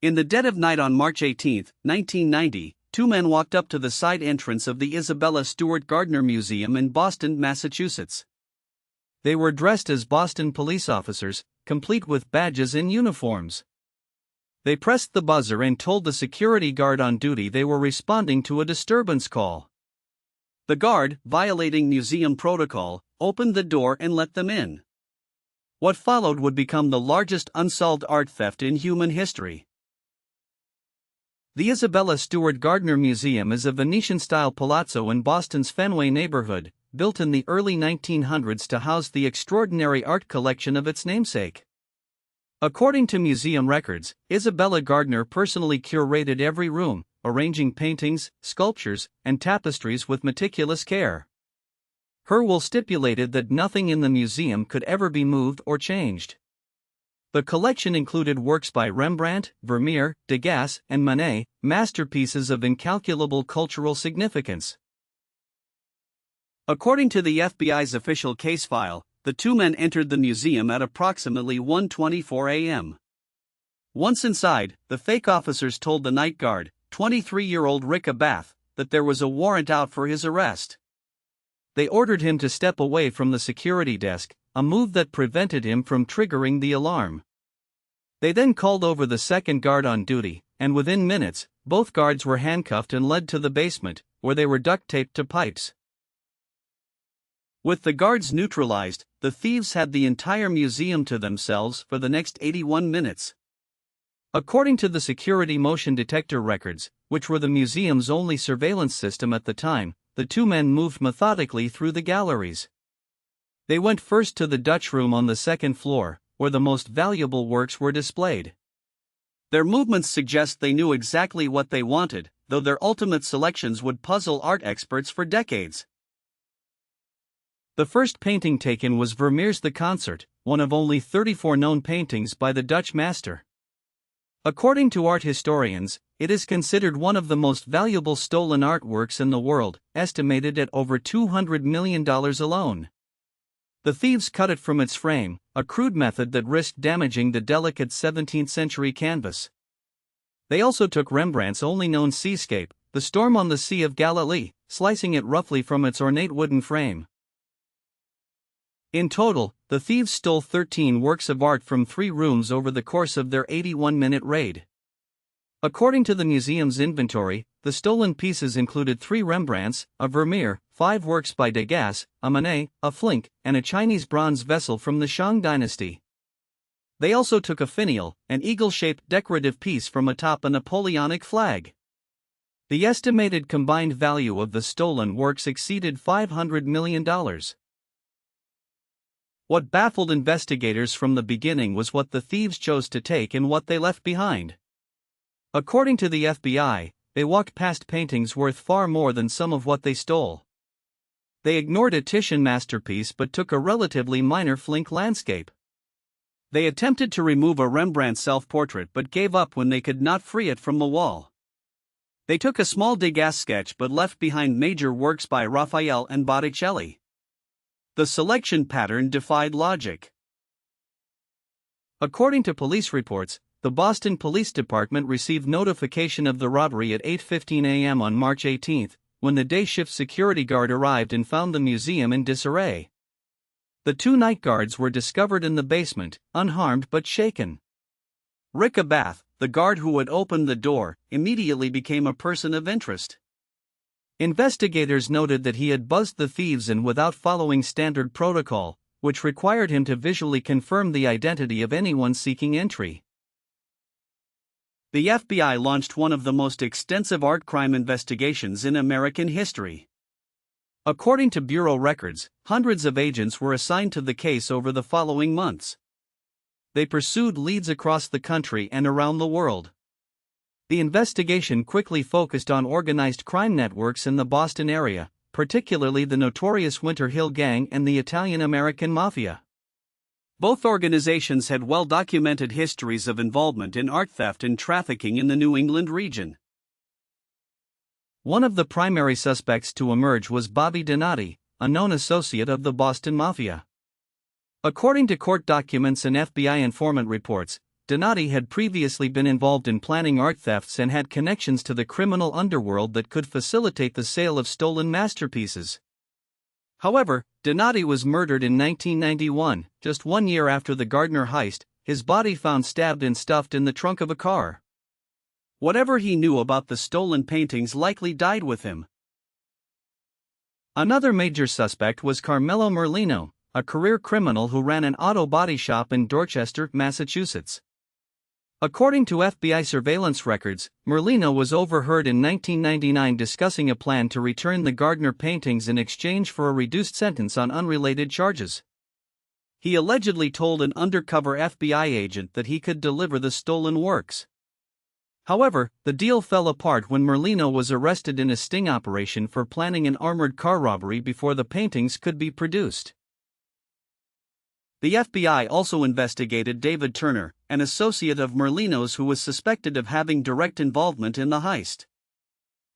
In the dead of night on March 18, 1990, two men walked up to the side entrance of the Isabella Stewart Gardner Museum in Boston, Massachusetts. They were dressed as Boston police officers, complete with badges and uniforms. They pressed the buzzer and told the security guard on duty they were responding to a disturbance call. The guard, violating museum protocol, opened the door and let them in. What followed would become the largest unsolved art theft in human history. The Isabella Stewart Gardner Museum is a Venetian-style palazzo in Boston's Fenway neighborhood, built in the early 1900s to house the extraordinary art collection of its namesake. According to museum records, Isabella Gardner personally curated every room, arranging paintings, sculptures, and tapestries with meticulous care. Her will stipulated that nothing in the museum could ever be moved or changed. The collection included works by Rembrandt, Vermeer, Degas, and Manet, masterpieces of incalculable cultural significance. According to the FBI's official case file, the two men entered the museum at approximately 1:24 a.m. Once inside, the fake officers told the night guard, 23-year-old Rick Abath, that there was a warrant out for his arrest. They ordered him to step away from the security desk, a move that prevented him from triggering the alarm. They then called over the second guard on duty, and within minutes, both guards were handcuffed and led to the basement, where they were duct-taped to pipes. With the guards neutralized, the thieves had the entire museum to themselves for the next 81 minutes. According to the security motion detector records, which were the museum's only surveillance system at the time, the two men moved methodically through the galleries. They went first to the Dutch room on the second floor, where the most valuable works were displayed. Their movements suggest they knew exactly what they wanted, though their ultimate selections would puzzle art experts for decades. The first painting taken was Vermeer's The Concert, one of only 34 known paintings by the Dutch master. According to art historians, it is considered one of the most valuable stolen artworks in the world, estimated at over $200 million alone. The thieves cut it from its frame, a crude method that risked damaging the delicate 17th-century canvas. They also took Rembrandt's only known seascape, The Storm on the Sea of Galilee, slicing it roughly from its ornate wooden frame. In total, the thieves stole 13 works of art from 3 rooms over the course of their 81-minute raid. According to the museum's inventory, the stolen pieces included 3 Rembrandts, a Vermeer, 5 works by Degas, a Manet, a Flink, and a Chinese bronze vessel from the Shang dynasty. They also took a finial, an eagle-shaped decorative piece from atop a Napoleonic flag. The estimated combined value of the stolen works exceeded $500 million. What baffled investigators from the beginning was what the thieves chose to take and what they left behind. According to the FBI, they walked past paintings worth far more than some of what they stole. They ignored a Titian masterpiece but took a relatively minor Flink landscape. They attempted to remove a Rembrandt self-portrait but gave up when they could not free it from the wall. They took a small Degas sketch but left behind major works by Raphael and Botticelli. The selection pattern defied logic. According to police reports, the Boston Police Department received notification of the robbery at 8:15 a.m. on March 18, when the day-shift security guard arrived and found the museum in disarray. The 2 night guards were discovered in the basement, unharmed but shaken. Rick Abath, the guard who had opened the door, immediately became a person of interest. Investigators noted that he had buzzed the thieves in without following standard protocol, which required him to visually confirm the identity of anyone seeking entry. The FBI launched one of the most extensive art crime investigations in American history. According to Bureau records, hundreds of agents were assigned to the case over the following months. They pursued leads across the country and around the world. The investigation quickly focused on organized crime networks in the Boston area, particularly the notorious Winter Hill Gang and the Italian-American Mafia. Both organizations had well-documented histories of involvement in art theft and trafficking in the New England region. One of the primary suspects to emerge was Bobby Donati, a known associate of the Boston Mafia. According to court documents and FBI informant reports, Donati had previously been involved in planning art thefts and had connections to the criminal underworld that could facilitate the sale of stolen masterpieces. However, Donati was murdered in 1991, just 1 year after the Gardner heist, his body found stabbed and stuffed in the trunk of a car. Whatever he knew about the stolen paintings likely died with him. Another major suspect was Carmelo Merlino, a career criminal who ran an auto body shop in Dorchester, Massachusetts. According to FBI surveillance records, Merlino was overheard in 1999 discussing a plan to return the Gardner paintings in exchange for a reduced sentence on unrelated charges. He allegedly told an undercover FBI agent that he could deliver the stolen works. However, the deal fell apart when Merlino was arrested in a sting operation for planning an armored car robbery before the paintings could be produced. The FBI also investigated David Turner, an associate of Merlino's who was suspected of having direct involvement in the heist.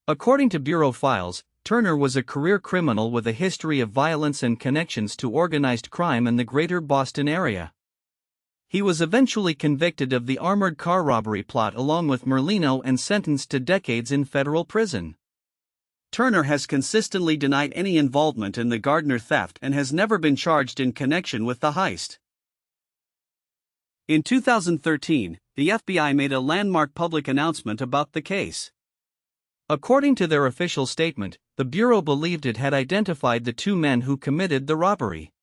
According to Bureau files, Turner was a career criminal with a history of violence and connections to organized crime in the greater Boston area. He was eventually convicted of the armored car robbery plot along with Merlino and sentenced to decades in federal prison. Turner has consistently denied any involvement in the Gardner theft and has never been charged in connection with the heist. In 2013, the FBI made a landmark public announcement about the case. According to their official statement, the Bureau believed it had identified the two men who committed the robbery.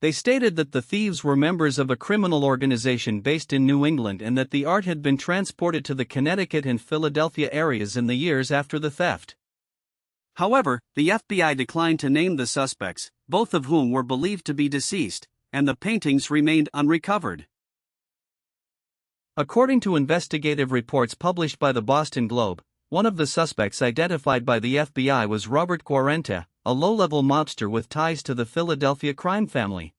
They stated that the thieves were members of a criminal organization based in New England and that the art had been transported to the Connecticut and Philadelphia areas in the years after the theft. However, the FBI declined to name the suspects, both of whom were believed to be deceased, and the paintings remained unrecovered. According to investigative reports published by the Boston Globe, one of the suspects identified by the FBI was Robert Guarente, a low-level mobster with ties to the Philadelphia crime family.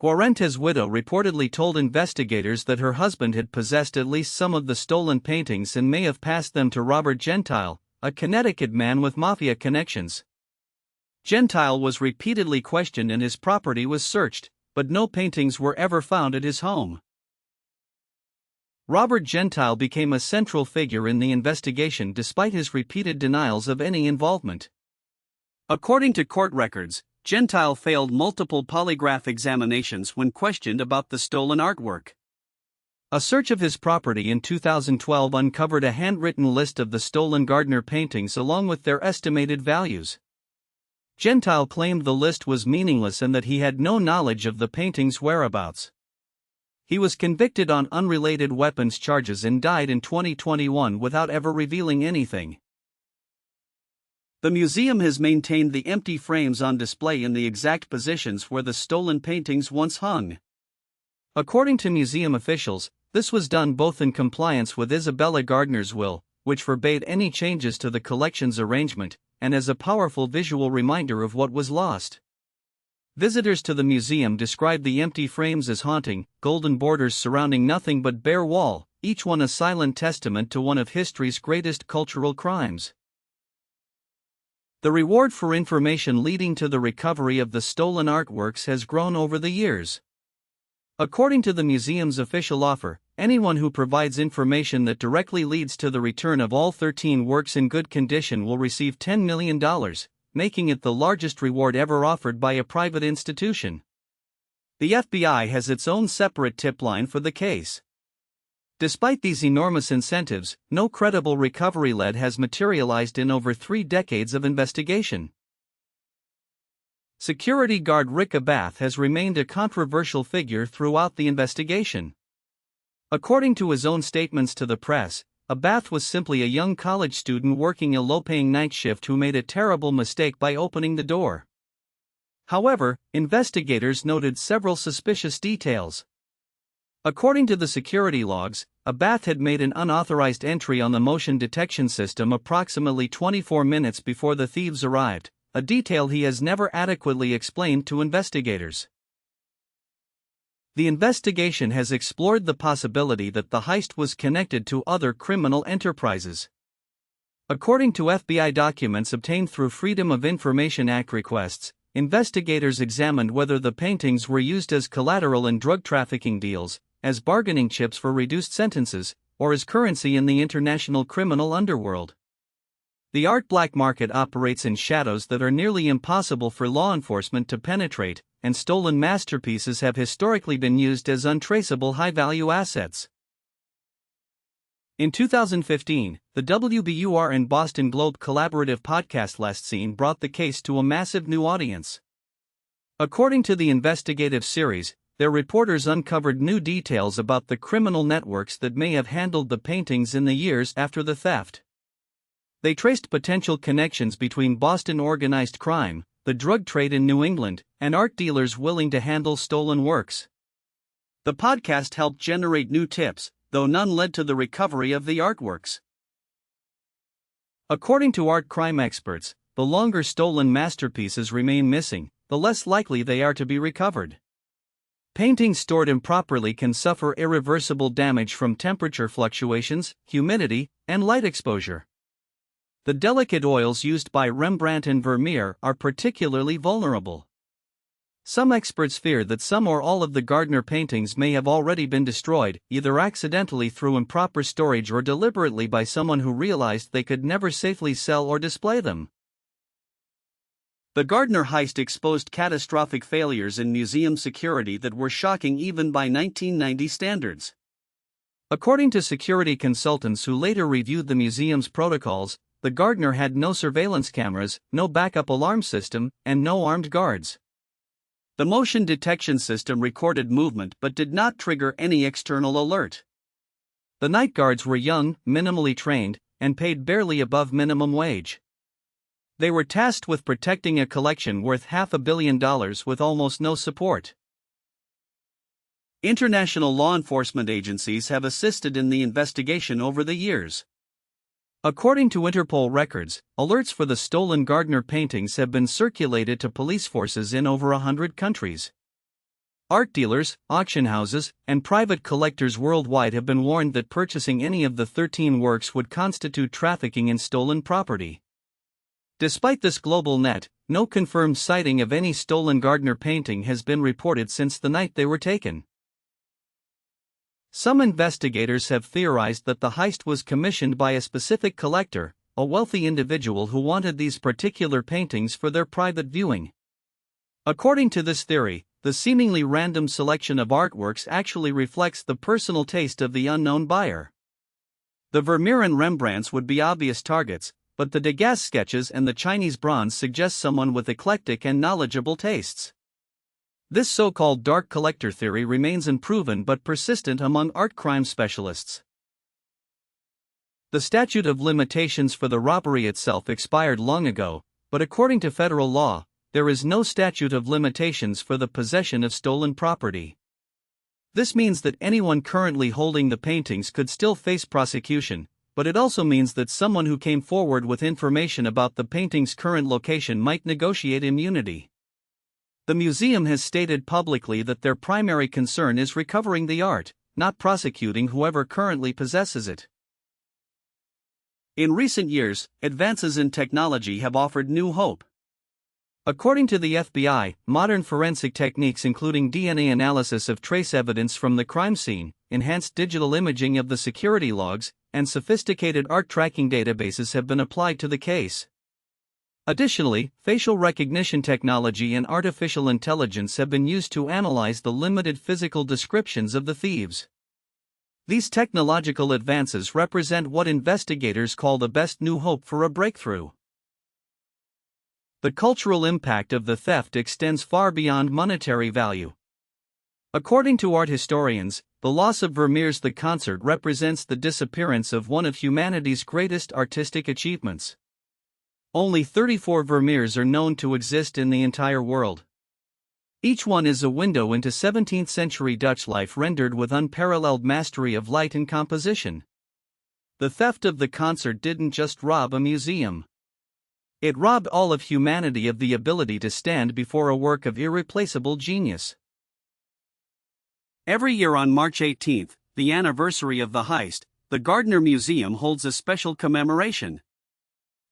Guarente's widow reportedly told investigators that her husband had possessed at least some of the stolen paintings and may have passed them to Robert Gentile, a Connecticut man with mafia connections. Gentile was repeatedly questioned and his property was searched, but no paintings were ever found at his home. Robert Gentile became a central figure in the investigation despite his repeated denials of any involvement. According to court records, Gentile failed multiple polygraph examinations when questioned about the stolen artwork. A search of his property in 2012 uncovered a handwritten list of the stolen Gardner paintings along with their estimated values. Gentile claimed the list was meaningless and that he had no knowledge of the paintings' whereabouts. He was convicted on unrelated weapons charges and died in 2021 without ever revealing anything. The museum has maintained the empty frames on display in the exact positions where the stolen paintings once hung. According to museum officials, this was done both in compliance with Isabella Gardner's will, which forbade any changes to the collection's arrangement, and as a powerful visual reminder of what was lost. Visitors to the museum describe the empty frames as haunting, golden borders surrounding nothing but bare wall, each one a silent testament to one of history's greatest cultural crimes. The reward for information leading to the recovery of the stolen artworks has grown over the years. According to the museum's official offer, anyone who provides information that directly leads to the return of all 13 works in good condition will receive $10 million, making it the largest reward ever offered by a private institution. The FBI has its own separate tip line for the case. Despite these enormous incentives, no credible recovery lead has materialized in over 3 decades of investigation. Security guard Rick Abath has remained a controversial figure throughout the investigation. According to his own statements to the press, Abath was simply a young college student working a low-paying night shift who made a terrible mistake by opening the door. However, investigators noted several suspicious details. According to the security logs, Abath had made an unauthorized entry on the motion detection system approximately 24 minutes before the thieves arrived, a detail he has never adequately explained to investigators. The investigation has explored the possibility that the heist was connected to other criminal enterprises. According to FBI documents obtained through Freedom of Information Act requests, investigators examined whether the paintings were used as collateral in drug trafficking deals, as bargaining chips for reduced sentences, or as currency in the international criminal underworld. The art black market operates in shadows that are nearly impossible for law enforcement to penetrate, and stolen masterpieces have historically been used as untraceable high-value assets. In 2015, the WBUR and Boston Globe collaborative podcast Last Seen brought the case to a massive new audience. According to the investigative series, their reporters uncovered new details about the criminal networks that may have handled the paintings in the years after the theft. They traced potential connections between Boston organized crime, the drug trade in New England, and art dealers willing to handle stolen works. The podcast helped generate new tips, though none led to the recovery of the artworks. According to art crime experts, the longer stolen masterpieces remain missing, the less likely they are to be recovered. Paintings stored improperly can suffer irreversible damage from temperature fluctuations, humidity, and light exposure. The delicate oils used by Rembrandt and Vermeer are particularly vulnerable. Some experts fear that some or all of the Gardner paintings may have already been destroyed, either accidentally through improper storage or deliberately by someone who realized they could never safely sell or display them. The Gardner heist exposed catastrophic failures in museum security that were shocking even by 1990 standards. According to security consultants who later reviewed the museum's protocols, the Gardner had no surveillance cameras, no backup alarm system, and no armed guards. The motion detection system recorded movement but did not trigger any external alert. The night guards were young, minimally trained, and paid barely above minimum wage. They were tasked with protecting a collection worth $500 million with almost no support. International law enforcement agencies have assisted in the investigation over the years. According to Interpol records, alerts for the stolen Gardner paintings have been circulated to police forces in over 100 countries. Art dealers, auction houses, and private collectors worldwide have been warned that purchasing any of the 13 works would constitute trafficking in stolen property. Despite this global net, no confirmed sighting of any stolen Gardner painting has been reported since the night they were taken. Some investigators have theorized that the heist was commissioned by a specific collector, a wealthy individual who wanted these particular paintings for their private viewing. According to this theory, the seemingly random selection of artworks actually reflects the personal taste of the unknown buyer. The Vermeer and Rembrandts would be obvious targets, but the Degas sketches and the Chinese bronze suggest someone with eclectic and knowledgeable tastes. This so-called dark collector theory remains unproven but persistent among art crime specialists. The statute of limitations for the robbery itself expired long ago, but according to federal law, there is no statute of limitations for the possession of stolen property. This means that anyone currently holding the paintings could still face prosecution, but it also means that someone who came forward with information about the painting's current location might negotiate immunity. The museum has stated publicly that their primary concern is recovering the art, not prosecuting whoever currently possesses it. In recent years, advances in technology have offered new hope. According to the FBI, modern forensic techniques including DNA analysis of trace evidence from the crime scene, enhanced digital imaging of the security logs, and sophisticated art tracking databases have been applied to the case. Additionally, facial recognition technology and artificial intelligence have been used to analyze the limited physical descriptions of the thieves. These technological advances represent what investigators call the best new hope for a breakthrough. The cultural impact of the theft extends far beyond monetary value. According to art historians, the loss of Vermeer's The Concert represents the disappearance of one of humanity's greatest artistic achievements. Only 34 Vermeers are known to exist in the entire world. Each one is a window into 17th-century Dutch life rendered with unparalleled mastery of light and composition. The theft of The Concert didn't just rob a museum. It robbed all of humanity of the ability to stand before a work of irreplaceable genius. Every year on March 18, the anniversary of the heist, the Gardner Museum holds a special commemoration.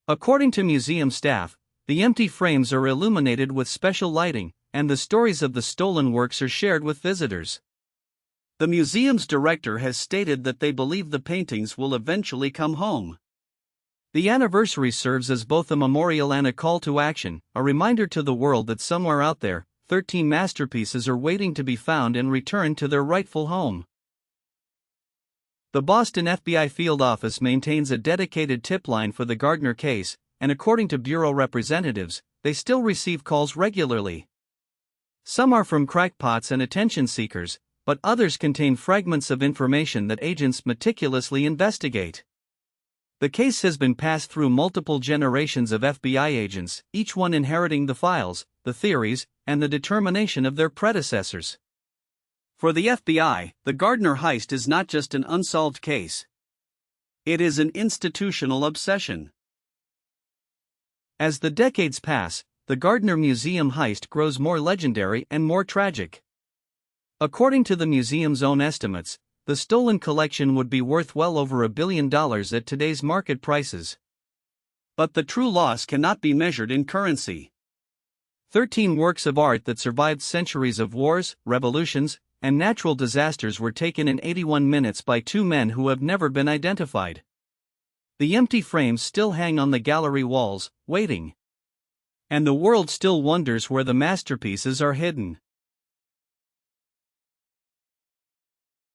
According to museum staff, the empty frames are illuminated with special lighting, and the stories of the stolen works are shared with visitors. The museum's director has stated that they believe the paintings will eventually come home. The anniversary serves as both a memorial and a call to action, a reminder to the world that somewhere out there, 13 masterpieces are waiting to be found and returned to their rightful home. The Boston FBI field office maintains a dedicated tip line for the Gardner case, and according to Bureau representatives, they still receive calls regularly. Some are from crackpots and attention seekers, but others contain fragments of information that agents meticulously investigate. The case has been passed through multiple generations of FBI agents, each one inheriting the files, the theories, and the determination of their predecessors. For the FBI, the Gardner heist is not just an unsolved case. It is an institutional obsession. As the decades pass, the Gardner Museum heist grows more legendary and more tragic. According to the museum's own estimates, the stolen collection would be worth well over $1 billion at today's market prices. But the true loss cannot be measured in currency. 13 works of art that survived centuries of wars, revolutions, and natural disasters were taken in 81 minutes by two men who have never been identified. The empty frames still hang on the gallery walls, waiting. And the world still wonders where the masterpieces are hidden.